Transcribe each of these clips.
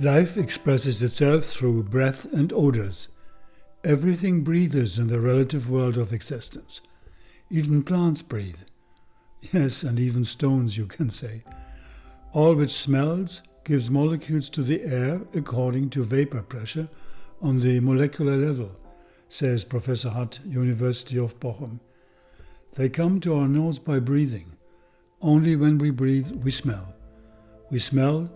Life expresses itself through breath and odors. Everything breathes in the relative world of existence. Even plants breathe. Yes, and even stones, you can say. All which smells gives molecules to the air according to vapor pressure on the molecular level, says Professor Hutt, University of Bochum. They come to our nose by breathing. Only when we breathe, we smell. We smell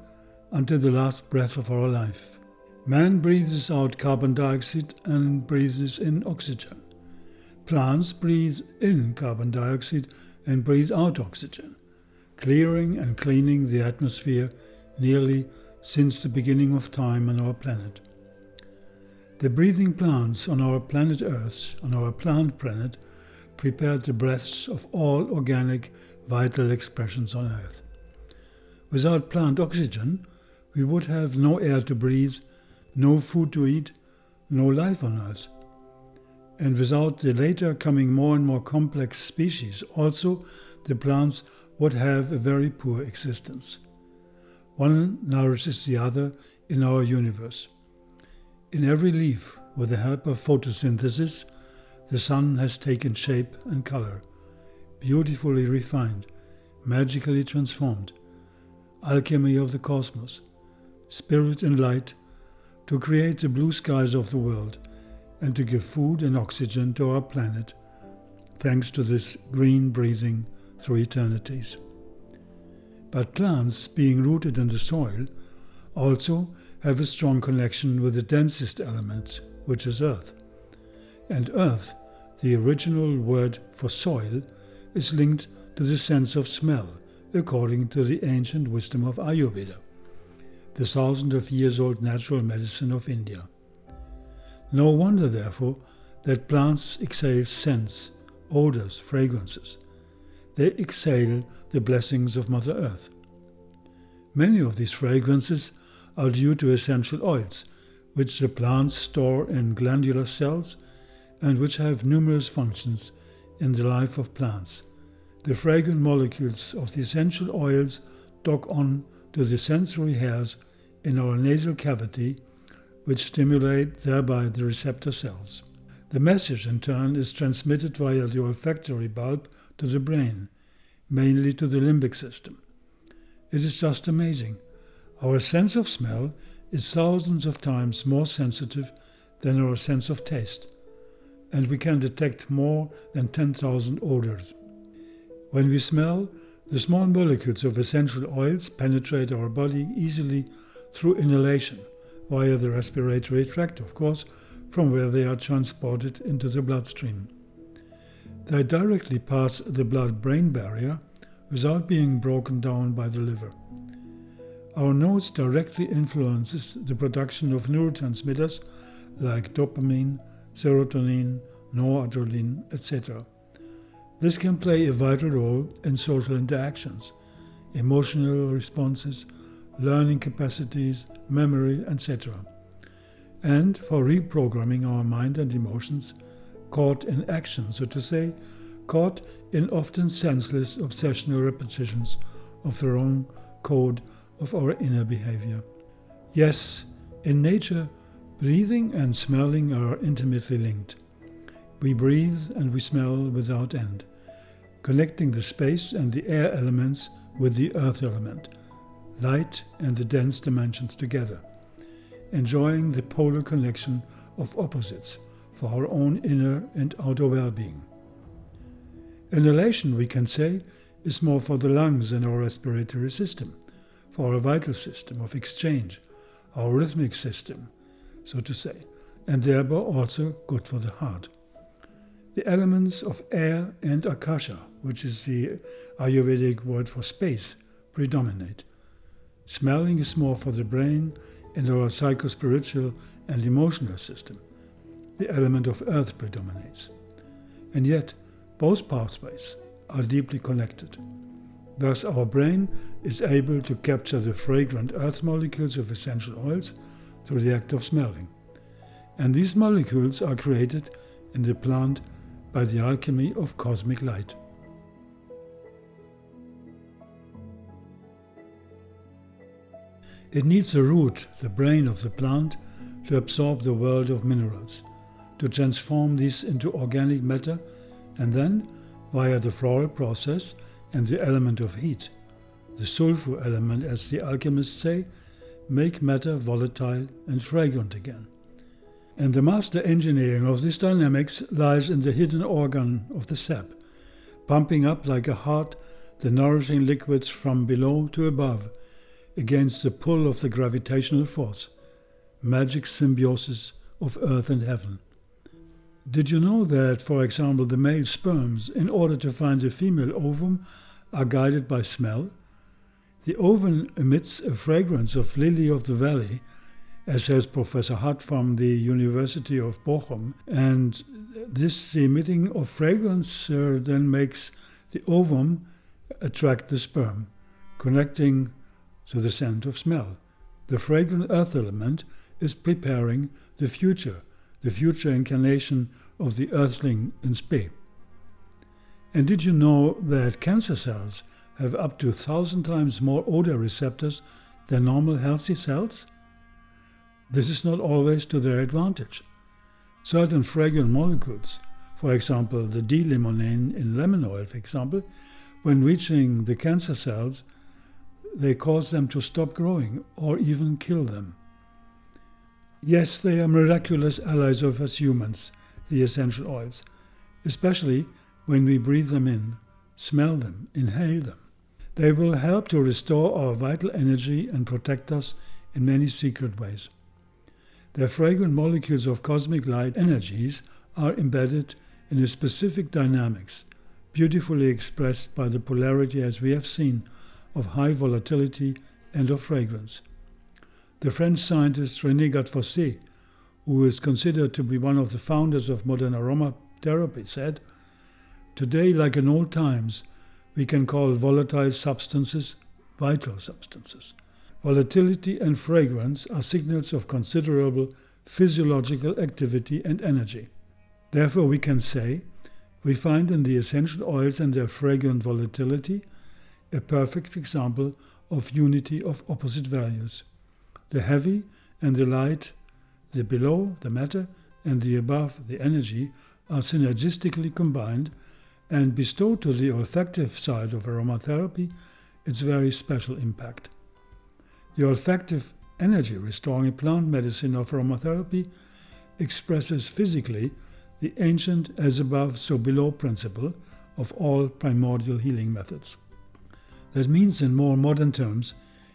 until the last breath of our life. Man breathes out carbon dioxide and breathes in oxygen. Plants breathe in carbon dioxide and breathe out oxygen, clearing and cleaning the atmosphere nearly since the beginning of time on our planet. The breathing plants on our planet Earth, on our plant planet, prepared the breaths of all organic, vital expressions on Earth. Without plant oxygen, we would have no air to breathe, no food to eat, no life on Earth. And without the later coming more and more complex species, also the plants would have a very poor existence. One nourishes the other in our universe. In every leaf, with the help of photosynthesis, the sun has taken shape and color, beautifully refined, magically transformed, alchemy of the cosmos, spirit and light, to create the blue skies of the world and to give food and oxygen to our planet, thanks to this green breathing through eternities. But plants, being rooted in the soil, also have a strong connection with the densest element, which is earth. And earth, the original word for soil, is linked to the sense of smell, according to the ancient wisdom of Ayurveda, the thousands of years old natural medicine of India. No wonder, therefore, that plants exhale scents, odors, fragrances. They exhale the blessings of Mother Earth. Many of these fragrances are due to essential oils, which the plants store in glandular cells and which have numerous functions in the life of plants. The fragrant molecules of the essential oils dock on to the sensory hairs in our nasal cavity, which stimulate thereby the receptor cells. The message, in turn, is transmitted via the olfactory bulb to the brain, mainly to the limbic system. It is just amazing. Our sense of smell is thousands of times more sensitive than our sense of taste, and we can detect more than 10,000 odors. When we smell, the small molecules of essential oils penetrate our body easily through inhalation, via the respiratory tract, of course, from where they are transported into the bloodstream. They directly pass the blood-brain barrier without being broken down by the liver. Our nose directly influences the production of neurotransmitters like dopamine, serotonin, noradrenaline, etc. This can play a vital role in social interactions, emotional responses, learning capacities, memory, etc. And for reprogramming our mind and emotions, caught in action, so to say, caught in often senseless obsessional repetitions of the wrong code of our inner behavior. Yes, in nature, breathing and smelling are intimately linked. We breathe and we smell without end, connecting the space and the air elements with the earth element, light and the dense dimensions together, enjoying the polar connection of opposites for our own inner and outer well-being. Inhalation, we can say, is more for the lungs and our respiratory system, for our vital system of exchange, our rhythmic system, so to say, and thereby also good for the heart. The elements of air and akasha, which is the Ayurvedic word for space, predominate. Smelling is more for the brain and our psychospiritual and emotional system. The element of earth predominates. And yet, both pathways are deeply connected. Thus, our brain is able to capture the fragrant earth molecules of essential oils through the act of smelling. And these molecules are created in the plant by the alchemy of cosmic light. It needs the root, the brain of the plant, to absorb the world of minerals, to transform these into organic matter, and then, via the floral process and the element of heat, the sulfur element, as the alchemists say, make matter volatile and fragrant again. And the master engineering of this dynamics lies in the hidden organ of the sap, pumping up like a heart the nourishing liquids from below to above against the pull of the gravitational force, magic symbiosis of earth and heaven. Did you know that, for example, the male sperms, in order to find the female ovum, are guided by smell? The ovum emits a fragrance of lily of the valley, as says Professor Hutt from the University of Bochum, and this emitting of fragrance then makes the ovum attract the sperm, connecting to the scent of smell. The fragrant earth element is preparing the future incarnation of the earthling in spe. And did you know that cancer cells have up to 1,000 times more odor receptors than normal healthy cells? This is not always to their advantage. Certain fragrant molecules, for example the D-limonene in lemon oil, for example, when reaching the cancer cells, they cause them to stop growing or even kill them. Yes, they are miraculous allies of us humans, the essential oils, especially when we breathe them in, smell them, inhale them. They will help to restore our vital energy and protect us in many secret ways. Their fragrant molecules of cosmic light energies are embedded in a specific dynamics, beautifully expressed by the polarity, as we have seen, of high volatility and of fragrance. The French scientist René Gattefossé, who is considered to be one of the founders of modern aromatherapy, said, "Today, like in old times, we can call volatile substances vital substances. Volatility and fragrance are signals of considerable physiological activity and energy. Therefore, we can say we find in the essential oils and their fragrant volatility a perfect example of unity of opposite values. The heavy and the light, the below, the matter, and the above, the energy, are synergistically combined and bestow to the olfactive side of aromatherapy its very special impact. The olfactive energy restoring plant medicine of aromatherapy expresses physically the ancient as above so below principle of all primordial healing methods. That means, in more modern terms,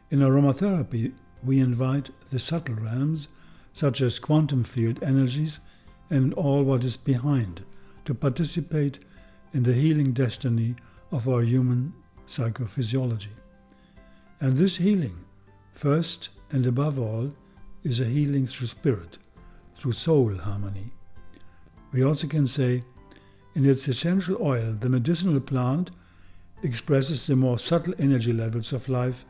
in aromatherapy we invite the subtle realms, such as quantum field energies and all what is behind, to participate in the healing destiny of our human psychophysiology. And this healing, first and above all, is a healing through spirit, through soul harmony. We also can say, in its essential oil, the medicinal plant expresses the more subtle energy levels of life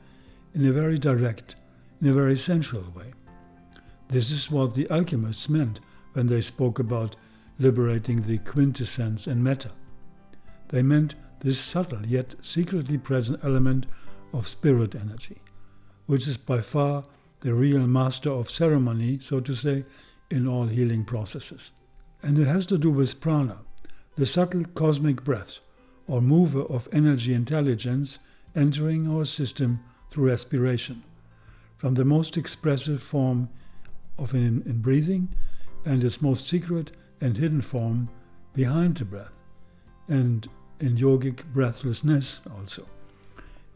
in a very direct, in a very sensual way. This is what the alchemists meant when they spoke about liberating the quintessence in matter. They meant this subtle yet secretly present element of spirit energy, which is by far the real master of ceremony, so to say, in all healing processes. And it has to do with prana, the subtle cosmic breath, or mover of energy intelligence entering our system through respiration, from the most expressive form of in breathing and its most secret and hidden form behind the breath, and in yogic breathlessness also.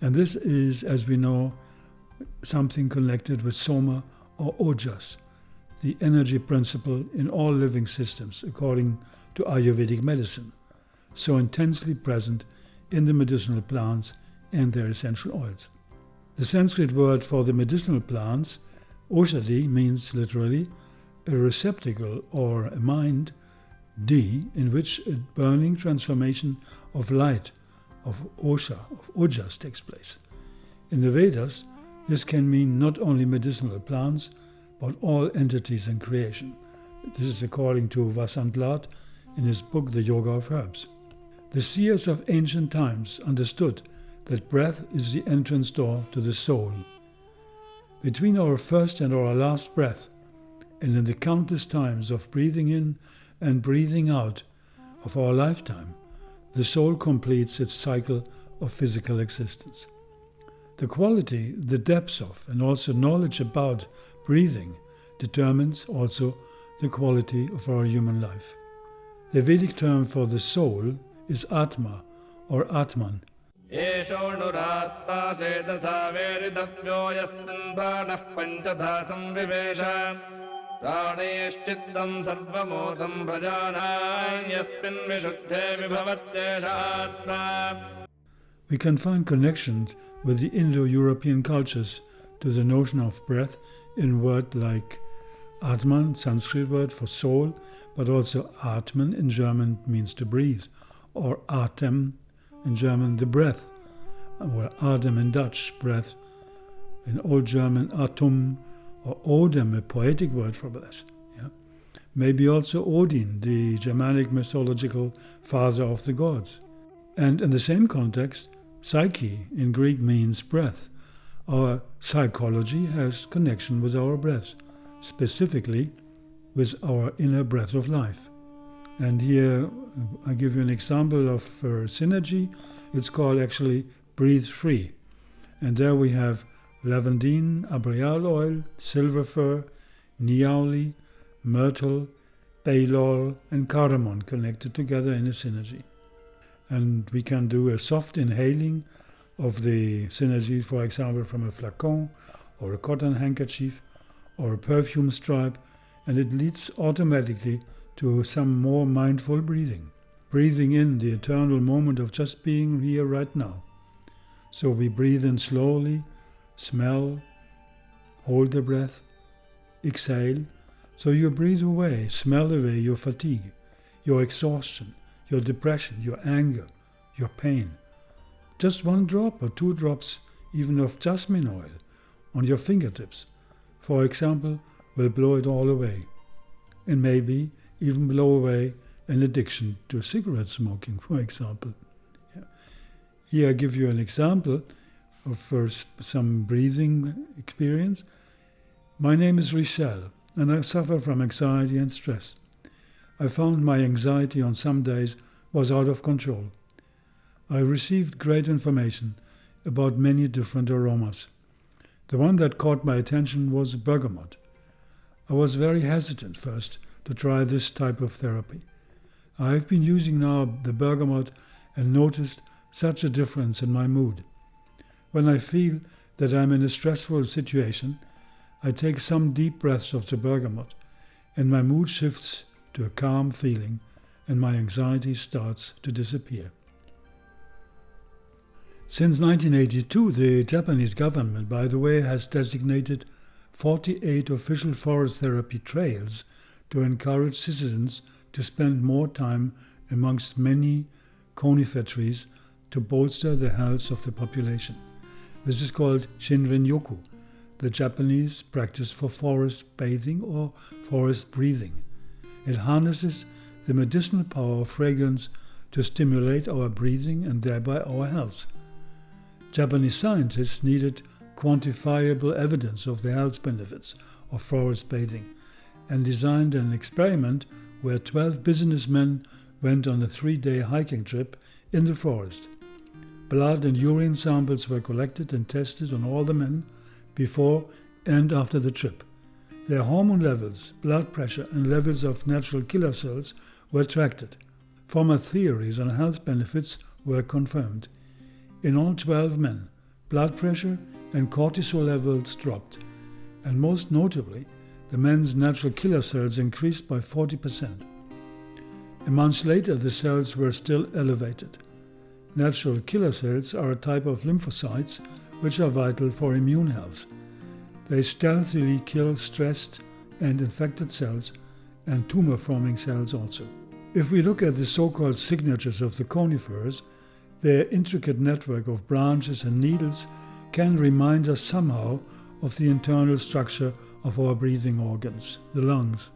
And this is, as we know, something connected with soma or ojas, the energy principle in all living systems, according to Ayurvedic medicine, so intensely present in the medicinal plants and their essential oils. The Sanskrit word for the medicinal plants, Oshadi, means literally a receptacle or a mind, D, in which a burning transformation of light, of Osha, of Ojas takes place. In the Vedas, this can mean not only medicinal plants, but all entities in creation. This is according to Vasant Lat in his book The Yoga of Herbs. The seers of ancient times understood that breath is the entrance door to the soul. Between our first and our last breath, and in the countless times of breathing in and breathing out of our lifetime, the soul completes its cycle of physical existence. The quality, the depth of, and also knowledge about breathing determines also the quality of our human life. The Vedic term for the soul is Atma or Atman. We can find connections with the Indo-European cultures to the notion of breath in words like Atman, Sanskrit word for soul, but also Atmen in German means to breathe, or Atem in German the breath, or Adem in Dutch, breath, in Old German Atum, or Odem, a poetic word for breath. Yeah? Maybe also Odin, the Germanic mythological father of the gods. And in the same context, psyche in Greek means breath. Our psychology has connection with our breath, specifically with our inner breath of life. And here I give you an example of synergy. It's called actually Breathe Free. And there we have lavandine, arboreal oil, silver fir, niauli, myrtle, baylol, and cardamom connected together in a synergy. And we can do a soft inhaling of the synergy, for example, from a flacon or a cotton handkerchief or a perfume stripe, and it leads automatically to some more mindful breathing. Breathing in the eternal moment of just being here right now. So we breathe in slowly, smell, hold the breath, exhale. So you breathe away, smell away your fatigue, your exhaustion, your depression, your anger, your pain. Just one drop or 2 drops even of jasmine oil on your fingertips, for example, will blow it all away. And maybe even blow away an addiction to cigarette smoking, for example. Yeah. Here I give you an example of some breathing experience. My name is Richelle, and I suffer from anxiety and stress. I found my anxiety on some days was out of control. I received great information about many different aromas. The one that caught my attention was bergamot. I was very hesitant first to try this type of therapy. I have been using now the bergamot and noticed such a difference in my mood. When I feel that I'm in a stressful situation, I take some deep breaths of the bergamot and my mood shifts to a calm feeling and my anxiety starts to disappear. Since 1982, the Japanese government, by the way, has designated 48 official forest therapy trails to encourage citizens to spend more time amongst many conifer trees to bolster the health of the population. This is called Shinrin-yoku, the Japanese practice for forest bathing or forest breathing. It harnesses the medicinal power of fragrance to stimulate our breathing and thereby our health. Japanese scientists needed quantifiable evidence of the health benefits of forest bathing and designed an experiment where 12 businessmen went on a 3-day hiking trip in the forest. Blood and urine samples were collected and tested on all the men before and after the trip. Their hormone levels, blood pressure, and levels of natural killer cells were tracked. Former theories on health benefits were confirmed. In all 12 men, blood pressure and cortisol levels dropped, and most notably, the men's natural killer cells increased by 40%. A month later, the cells were still elevated. Natural killer cells are a type of lymphocytes which are vital for immune health. They stealthily kill stressed and infected cells and tumor-forming cells also. If we look at the so-called signatures of the conifers, their intricate network of branches and needles can remind us somehow of the internal structure of our breathing organs, the lungs.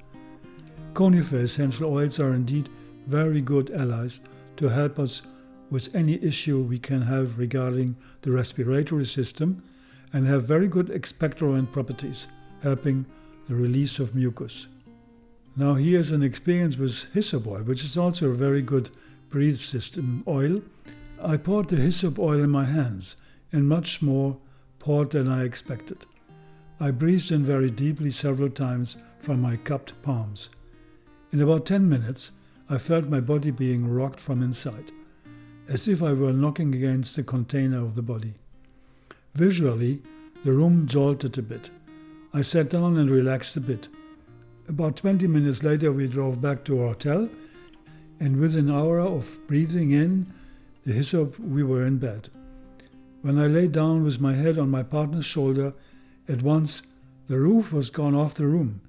Conifer essential oils are indeed very good allies to help us with any issue we can have regarding the respiratory system and have very good expectorant properties, helping the release of mucus. Now here's an experience with hyssop oil, which is also a very good breathe system oil. I poured the hyssop oil in my hands, and much more poured than I expected. I breathed in very deeply several times from my cupped palms. In about 10 minutes, I felt my body being rocked from inside, as if I were knocking against the container of the body. Visually, the room jolted a bit. I sat down and relaxed a bit. About 20 minutes later, we drove back to our hotel, and within an hour of breathing in the hyssop, we were in bed. When I lay down with my head on my partner's shoulder, at once the roof was gone off the room,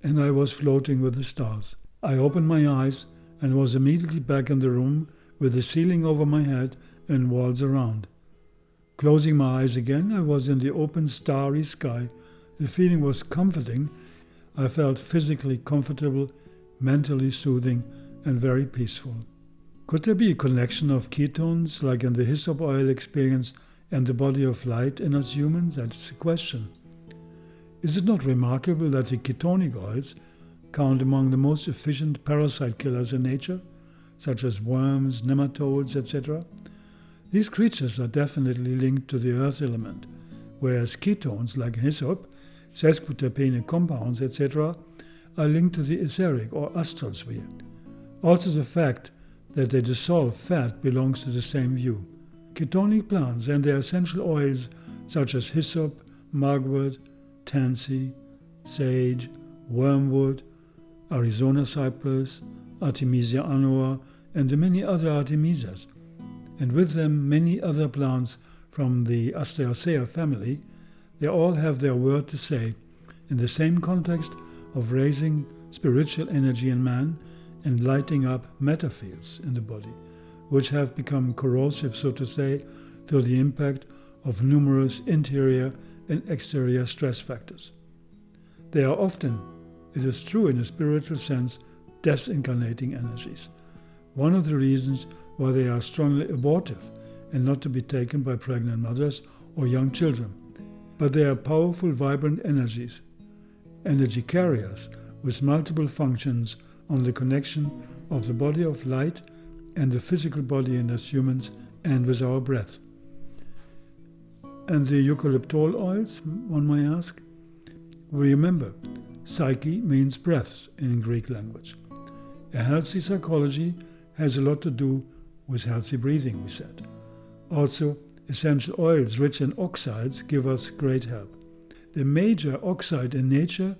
and I was floating with the stars. I opened my eyes and was immediately back in the room with the ceiling over my head and walls around. Closing my eyes again, I was in the open, starry sky. The feeling was comforting. I felt physically comfortable, mentally soothing, and very peaceful. Could there be a connection of ketones, like in the hyssop oil experience, and the body of light in us humans? That's the question. Is it not remarkable that the ketonic oils count among the most efficient parasite killers in nature, such as worms, nematodes, etc.? These creatures are definitely linked to the earth element, whereas ketones like hyssop, sesquiterpene compounds, etc., are linked to the etheric or astral sphere. Also the fact that they dissolve fat belongs to the same view. Ketonic plants and their essential oils such as hyssop, mugwort, tansy, sage, wormwood, Arizona cypress, Artemisia annua, and the many other artemisias, and with them many other plants from the Asteraceae family, they all have their word to say in the same context of raising spiritual energy in man and lighting up matter fields in the body, which have become corrosive, so to say, through the impact of numerous interior and exterior stress factors. They are often, it is true in a spiritual sense, disincarnating energies. One of the reasons why they are strongly abortive and not to be taken by pregnant mothers or young children. But they are powerful, vibrant energies, energy carriers with multiple functions on the connection of the body of light and the physical body in us humans and with our breath. And the eucalyptol oils, one might ask? Remember, psyche means breath in Greek language. A healthy psychology has a lot to do with healthy breathing, we said. Also, essential oils rich in oxides give us great help. The major oxide in nature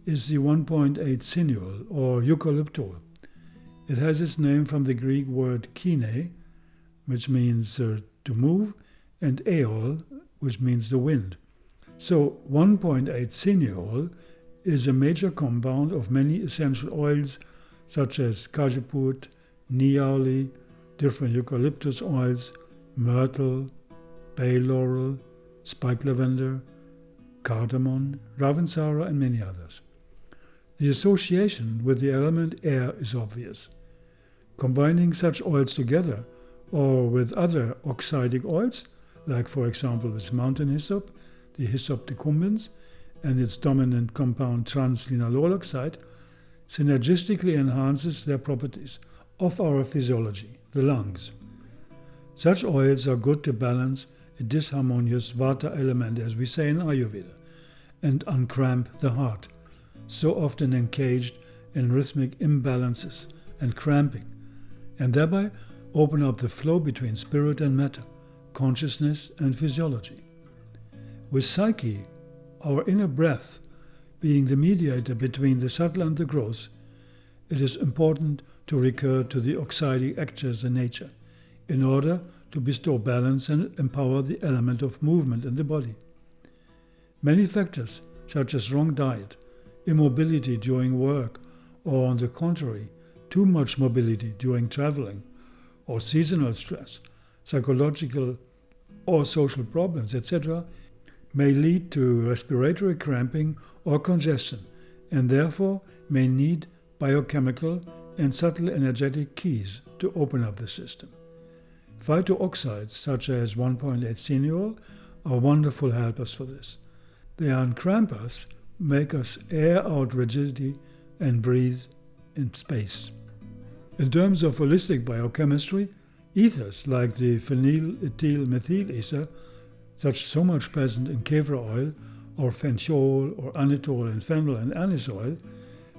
is the 1.8 cineol or eucalyptol. It has its name from the Greek word kine, which means to move, and aeol, which means the wind. So 1.8 cineol is a major compound of many essential oils such as cajeput, niauli, different eucalyptus oils, myrtle, bay laurel, spike lavender, cardamom, ravensara, and many others. The association with the element air is obvious. Combining such oils together or with other oxidic oils, like for example with mountain hyssop, the hyssop decumbens, and its dominant compound trans-linalool oxide, synergistically enhances their properties of our physiology, the lungs. Such oils are good to balance a disharmonious vata element, as we say in Ayurveda, and uncramp the heart, so often encaged in rhythmic imbalances and cramping, and thereby open up the flow between spirit and matter, consciousness and physiology. With psyche, our inner breath, being the mediator between the subtle and the gross, it is important to recur to the oxidic actors in nature in order to bestow balance and empower the element of movement in the body. Many factors, such as wrong diet, immobility during work, or on the contrary, too much mobility during traveling, or seasonal stress, psychological or social problems, etc., may lead to respiratory cramping or congestion, and therefore may need biochemical and subtle energetic keys to open up the system. Phytooxides such as 1.8 cineol are wonderful helpers for this. They uncramp us, make us air out rigidity, and breathe in space. In terms of holistic biochemistry, ethers like the phenylethyl methyl ether, so much present in kevra oil, or fenchol, or anethol in fennel and anise oil,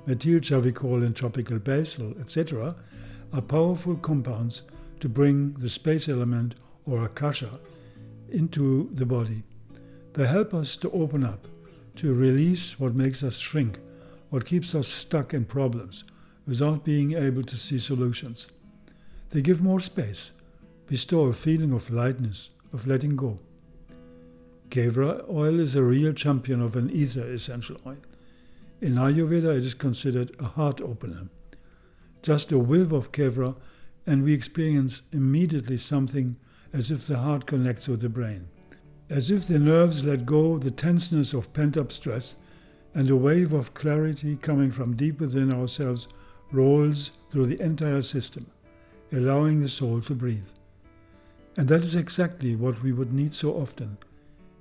methyl chavicol in tropical basil, etc., are powerful compounds to bring the space element, or akasha, into the body. They help us to open up, to release what makes us shrink, what keeps us stuck in problems, without being able to see solutions. They give more space, bestow a feeling of lightness, of letting go. Kevra oil is a real champion of an ether essential oil. In Ayurveda, it is considered a heart opener. Just a whiff of kevra, and we experience immediately something as if the heart connects with the brain. As if the nerves let go the tenseness of pent-up stress, and a wave of clarity coming from deep within ourselves rolls through the entire system, allowing the soul to breathe. And that is exactly what we would need so often.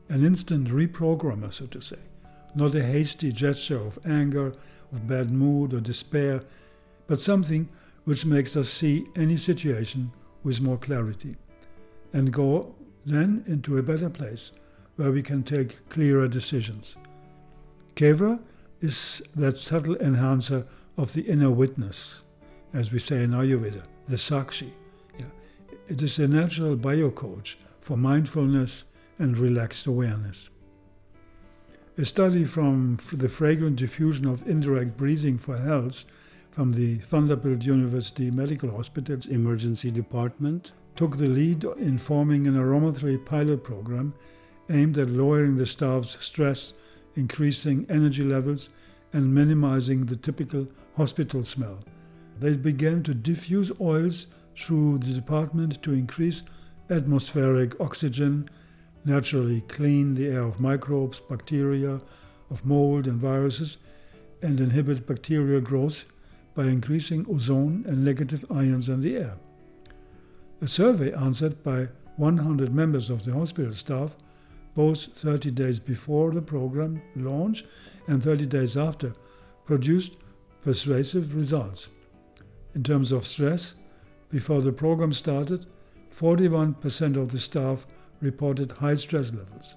An instant reprogrammer, so to say. Not a hasty gesture of anger, of bad mood or despair, but something which makes us see any situation with more clarity and go then into a better place where we can take clearer decisions. Kevra is that subtle enhancer of the inner witness, as we say in Ayurveda, the psyche. It is a natural biocoach for mindfulness and relaxed awareness. A study from the fragrant diffusion of indirect breathing for health from the Vanderbilt University Medical Hospital's emergency department took the lead in forming an aromatherapy pilot program aimed at lowering the staff's stress, increasing energy levels, and minimizing the typical hospital smell. They began to diffuse oils through the department to increase atmospheric oxygen, naturally clean the air of microbes, bacteria, of mold and viruses, and inhibit bacterial growth by increasing ozone and negative ions in the air. A survey answered by 100 members of the hospital staff, both 30 days before the program launch and 30 days after, produced persuasive results. In terms of stress, before the program started, 41% of the staff reported high stress levels.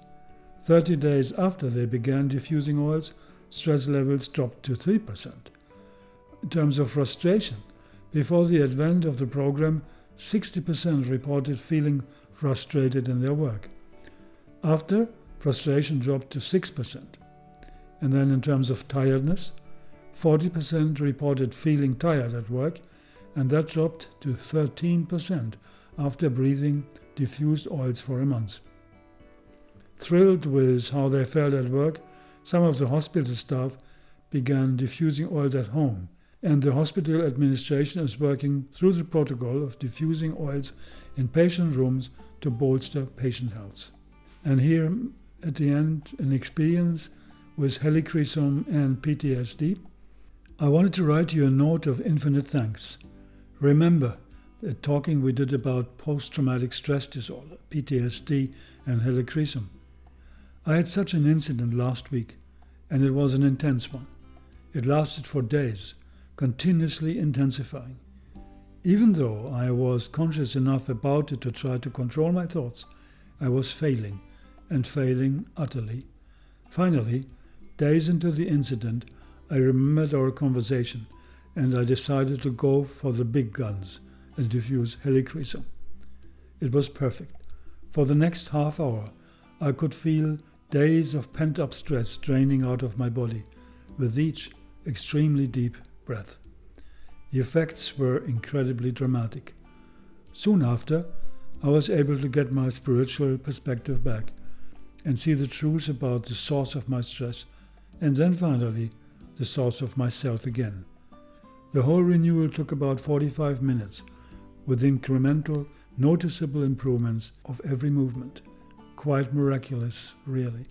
30 days after they began diffusing oils, stress levels dropped to 3%. In terms of frustration, before the advent of the program, 60% reported feeling frustrated in their work. After, frustration dropped to 6%. And then in terms of tiredness, 40% reported feeling tired at work, and that dropped to 13% after breathing diffused oils for a month. Thrilled with how they felt at work, some of the hospital staff began diffusing oils at home, and the hospital administration is working through the protocol of diffusing oils in patient rooms to bolster patient health. And here, at the end, an experience with helichrysum and PTSD. I wanted to write you a note of infinite thanks. Remember the talking we did about post-traumatic stress disorder, PTSD, and helichrysum. I had such an incident last week, and it was an intense one. It lasted for days, continuously intensifying. Even though I was conscious enough about it to try to control my thoughts, I was failing, and failing utterly. Finally, days into the incident, I remembered our conversation, and I decided to go for the big guns and diffuse helichrysum. It was perfect. For the next half hour, I could feel days of pent-up stress draining out of my body with each extremely deep breath. The effects were incredibly dramatic. Soon after, I was able to get my spiritual perspective back and see the truth about the source of my stress, and then finally, the source of myself again. The whole renewal took about 45 minutes, with incremental, noticeable improvements of every movement. Quite miraculous, really.